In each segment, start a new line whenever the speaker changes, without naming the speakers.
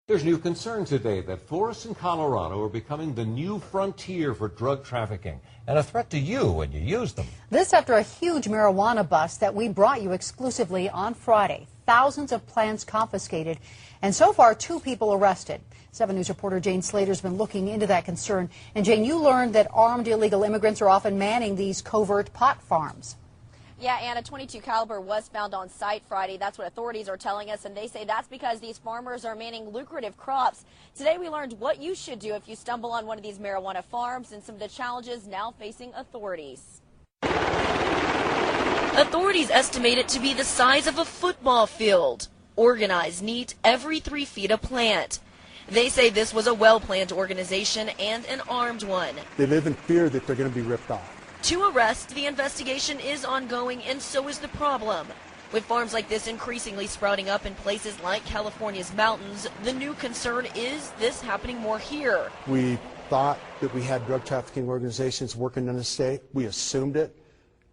There's new concern today that forests in Colorado are becoming the new frontier for drug trafficking and a threat to you when you use them.
This after a huge marijuana bust that we brought you exclusively on Friday. Thousands of plants confiscated, and so far 2 people arrested. 7 News reporter Jane Slater's been looking into that concern. And Jane, you learned that armed illegal immigrants are often manning these covert pot farms.
Yeah, and a .22 caliber was found on site Friday. That's what authorities are telling us, and they say that's because these farmers are manning lucrative crops. Today we learned what you should do if you stumble on one of these marijuana farms and some of the challenges now facing authorities.
Authorities estimate it to be the size of a football field. Organized, neat, every 3 feet a plant. They say this was a well-planned organization and an armed one.
They live in fear that they're going to be ripped off.
To arrest, the investigation is ongoing, and so is the problem. With farms like this increasingly sprouting up in places like California's mountains, the new concern is this happening more here.
We thought that we had drug trafficking organizations working in the state. We assumed it.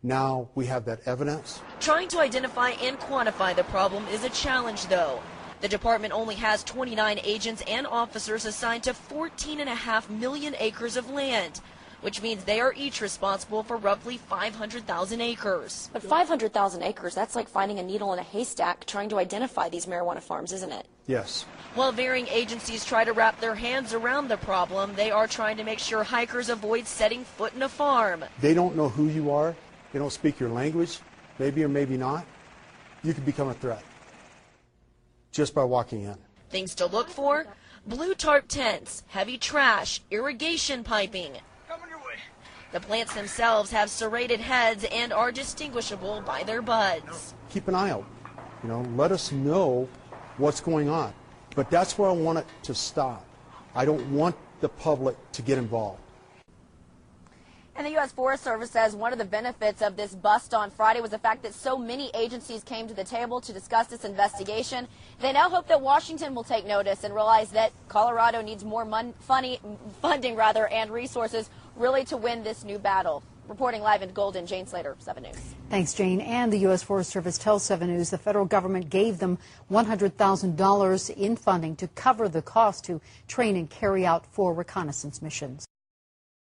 Now we have that evidence.
Trying to identify and quantify the problem is a challenge, though. The department only has 29 agents and officers assigned to 14.5 million acres of land, which means they are each responsible for roughly 500,000 acres.
But 500,000 acres, that's like finding a needle in a haystack trying to identify these marijuana farms, isn't it?
Yes.
While varying agencies try to wrap their hands around the problem, they are trying to make sure hikers avoid setting foot in a farm.
They don't know who you are. They don't speak your language, maybe or maybe not. You could become a threat just by walking in.
Things to look for: blue tarp tents, heavy trash, irrigation piping. The plants themselves have serrated heads and are distinguishable by their buds.
Keep an eye out. Let us know what's going on. But that's where I want it to stop. I don't want the public to get involved.
And the U.S. Forest Service says one of the benefits of this bust on Friday was the fact that so many agencies came to the table to discuss this investigation. They now hope that Washington will take notice and realize that Colorado needs more funding and resources really to win this new battle. Reporting live in Golden, Jane Slater, 7 News.
Thanks, Jane. And the U.S. Forest Service tells 7 News the federal government gave them $100,000 in funding to cover the cost to train and carry out 4 reconnaissance missions.